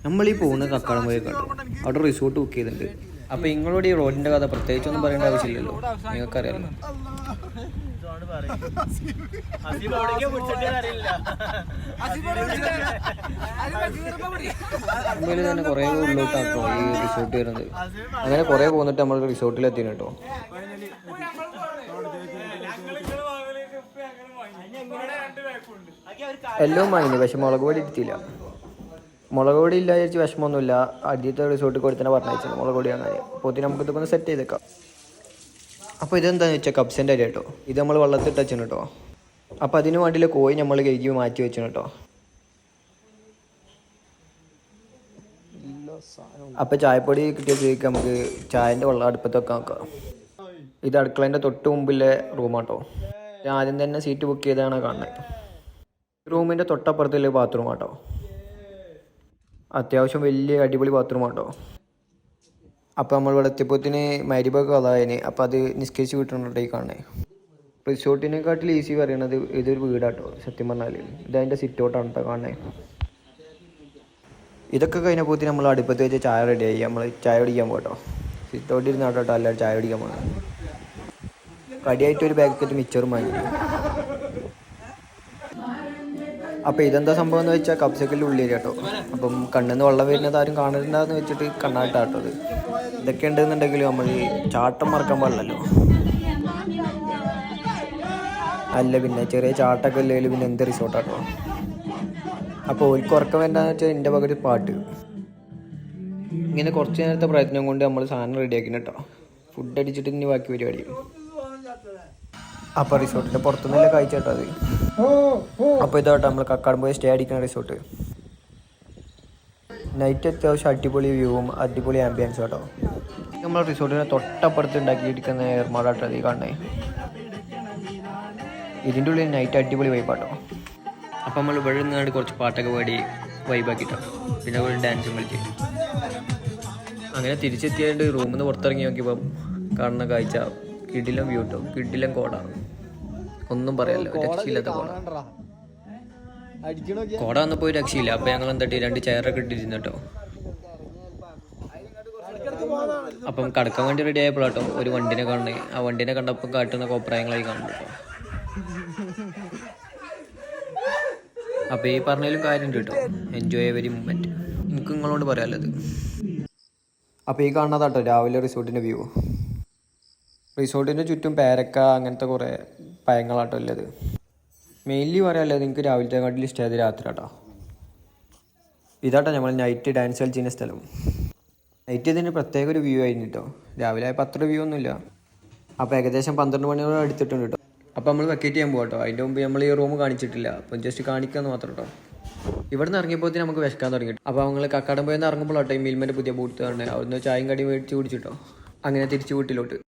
നമ്മളീ പോകുന്ന കക്കാടംപുഴ കേട്ടോ, അവിടെ റിസോർട്ട് ബുക്ക് ചെയ്തിട്ടുണ്ട്. അപ്പോൾ നിങ്ങളോട് ഈ റോഡിൻ്റെ കഥ പ്രത്യേകിച്ചൊന്നും പറയേണ്ട ആവശ്യമില്ലല്ലോ, നിങ്ങൾക്കറിയാമല്ലോ. മുമ്പിൽ തന്നെ കുറേ ഉള്ളോട്ടാട്ടോ ഈ റിസോർട്ട് വരുന്നത്. അങ്ങനെ കുറേ പോന്നിട്ട് നമ്മൾ റിസോർട്ടിൽ എത്തിന് കേട്ടോ. എല്ലാം വാങ്ങിന്, പക്ഷെ മുളക് പൊടി എടുത്തില്ല. മുളക് പൊടി ഇല്ല വിചാരിച്ച് വിഷമമൊന്നുമില്ല. ആദ്യത്തെ റിസോർട്ട് കൂടി തന്നെ പറഞ്ഞയച്ചു മുളക് പൊടി അങ്ങനെ. അപ്പോൾ നമുക്ക് ഇതൊക്കെ ഒന്ന് സെറ്റ് ചെയ്തേക്കാം. അപ്പോൾ ഇതെന്താണെന്ന് വെച്ചാൽ കബ്സൻ്റെ അരി കേട്ടോ. ഇത് നമ്മൾ വെള്ളത്തിട്ട് വെച്ചു കേട്ടോ. അപ്പോൾ അതിന് വേണ്ടിയുള്ള കോഴി നമ്മൾ കഴുകി മാറ്റി വെച്ചു കേട്ടോ. അപ്പോൾ ചായപ്പൊടി കിട്ടിയ സ്ഥിതിക്ക് നമുക്ക് ചായൻ്റെ വെള്ളം അടുപ്പത്ത് വെക്കാൻ നോക്കാം. ഇത് അടുക്കളേൻ്റെ തൊട്ട് മുമ്പിലെ റൂമാട്ടോ. ഞാൻ ആദ്യം തന്നെ സീറ്റ് ബുക്ക് ചെയ്താണ് കാണുന്നത്. റൂമിൻ്റെ തൊട്ടപ്പുറത്തുള്ള ബാത്റൂം ആട്ടോ. അത്യാവശ്യം വലിയ അടിപൊളി ബാത്റൂം ആട്ടോ. അപ്പോൾ നമ്മൾ ഇവിടെ എത്തിയപ്പോഴത്തേന് മരിബൊക്കെ അതായതിന്. അപ്പോൾ അത് നിസ്കരിച്ച് കിട്ടുന്നുണ്ടോ ഈ കാണുന്നത്. റിസോർട്ടിനെക്കാട്ടിൽ ഈസി പറയണത് ഇതൊരു വീടാട്ടോ. സത്യം പറഞ്ഞാൽ ഇതതിൻ്റെ സിറ്റ് ഔട്ടാണ് കേട്ടോ കാണുന്നത്. ഇതൊക്കെ കഴിഞ്ഞപ്പോഴത്തേന് നമ്മൾ അടുപ്പത്ത് വെച്ച് ചായ റെഡിയായി. നമ്മൾ ചായ കുടിക്കാൻ പോകട്ടോ. സിറ്റ് ഔട്ടിൽ ഇരുന്നാട്ടോ എല്ലാവരും ചായ കുടിക്കാൻ പോകണം. കടിയായിട്ട് ഒരു പാക്കറ്റ് മിച്ചറും വാങ്ങി. അപ്പോൾ ഇതെന്താ സംഭവം എന്ന് വെച്ചാൽ കബ്സക്കലിൻ്റെ ഉള്ളിൽ കേട്ടോ. അപ്പം കണ്ണിന്ന് വെള്ളം വരുന്നത് ആരും കാണരുതെന്ന് വെച്ചിട്ട് കണ്ണാട്ടാട്ടത്. ഇതൊക്കെ ഉണ്ടെന്നുണ്ടെങ്കിലും നമ്മൾ ചാട്ടം മറക്കാൻ പാടില്ലല്ലോ. അല്ല പിന്നെ ചെറിയ ചാട്ടൊക്കെ ഇല്ലെങ്കിലും പിന്നെ എന്ത് റിസോർട്ടാട്ടോ. അപ്പോൾ ഓർക്ക് ഉറക്കം വേണ്ടെന്ന് വെച്ചാൽ എൻ്റെ പകുതി പാട്ട്. ഇങ്ങനെ കുറച്ച് നേരത്തെ പ്രയത്നം കൊണ്ട് നമ്മൾ സാധനം റെഡിയാക്കിന് കേട്ടോ. ഫുഡ് അടിച്ചിട്ട് ഇനി ബാക്കി പരിപാടി. അപ്പോൾ റിസോർട്ടിൻ്റെ പുറത്തുനിന്നല്ലേ കഴിച്ച കേട്ടോ അത്. അപ്പോൾ ഇതാട്ടോ നമ്മൾ കക്കാടംപുഴ സ്റ്റേ അടിക്കുന്ന റിസോർട്ട്. നൈറ്റ് അത്യാവശ്യം അടിപൊളി വ്യൂവും അടിപൊളി ആംബിയൻസും കേട്ടോ. നമ്മൾ റിസോർട്ടിനെ തൊട്ടപ്പുറത്ത് ഉണ്ടാക്കിയിരിക്കുന്ന ഏർമാടാട്ടോ ഈ കാണണേ. ഇതിൻ്റെ ഉള്ളിൽ നൈറ്റ് അടിപൊളി വൈബാട്ടോ. അപ്പോൾ നമ്മൾ ഇവിടെ നിന്നാണ്ട് കുറച്ച് പാട്ടൊക്കെ പാടി വൈബാക്കിട്ടോ. പിന്നെ ഒരു ഡാൻസും കളിച്ച് അങ്ങനെ തിരിച്ചെത്തിയാണ്ട് റൂമിൽ നിന്ന് പുറത്തിറങ്ങി നോക്കിയപ്പം കാണുന്ന കാഴ്ച കിടിലം വ്യൂ കേട്ടോ. കിടിലം കോടാണ്, ഒന്നും പറയാമല്ലോ. രക്ഷയില്ലാത്ത കോട. കോട വന്നപ്പോൾ രക്ഷയില്ല. അപ്പോൾ ഞങ്ങൾ എന്താട്ടി 2 ചെയറൊക്കെ ഇട്ടിരുന്നു കേട്ടോ. അപ്പം കടക്കാൻ വേണ്ടി റെഡി ആയപ്പോഴാട്ടോ ഒരു വണ്ടിനെ കാണണേ. ആ വണ്ടിനെ കണ്ടപ്പോൾ കാട്ടുന്ന കോപ്രായങ്ങളായി കാണുന്നു കേട്ടോ. അപ്പോൾ ഈ പറഞ്ഞതിലും കാര്യമുണ്ട് കേട്ടോ. Enjoy every moment. എനിക്ക് നിങ്ങളോട് പറയാമല്ലത്. അപ്പോൾ ഈ കാണുന്നതാട്ടോ രാവിലെ റിസോർട്ടിൻ്റെ വ്യൂ. റിസോർട്ടിൻ്റെ ചുറ്റും പേരക്ക അങ്ങനത്തെ കുറേ പഴങ്ങളാട്ടോ ഉള്ളത്. മെയിൻലി പറയാമല്ലോ നിങ്ങൾക്ക് രാവിലത്തെ കാട്ടിൽ സ്റ്റേ ചെയ്ത് രാത്രി കേട്ടോ. ഇതാട്ടോ നമ്മൾ നൈറ്റ് ഡാൻസ് കളിച്ചിരുന്ന സ്ഥലം. നൈറ്റ് ഇതിന് പ്രത്യേക ഒരു വ്യൂ ആയിരുന്നു കേട്ടോ. രാവിലെ ആയപ്പോൾ അത്ര വ്യൂ ഒന്നുമില്ല. അപ്പോൾ ഏകദേശം 12 മണിയോടെ എടുത്തിട്ടുണ്ട് കേട്ടോ. അപ്പോൾ നമ്മൾ വെക്കേറ്റ് ചെയ്യാൻ പോകാം കേട്ടോ. അതിൻ്റെ മുമ്പ് നമ്മൾ ഈ റൂം കാണിച്ചിട്ടില്ല. അപ്പം ജസ്റ്റ് കാണിക്കാമെന്ന് മാത്രം കേട്ടോ. ഇവിടെ നിന്ന് ഇറങ്ങിയപ്പോഴത്തേന് നമുക്ക് വിശക്കാൻ തുടങ്ങി. അപ്പോൾ നമ്മൾ കക്കാടംപുഴയിൽ നിന്ന് ഇറങ്ങുമ്പോഴാട്ടോ ഈ മിൽമേൻ്റെ പുതിയ ബൂത്ത് കാണുന്നത്. അവിടുന്ന് ചായയും കടിയും മേടിച്ച് കുടിച്ചിട്ടോ. അങ്ങനെ തിരിച്ച് വീട്ടിലോട്ട്.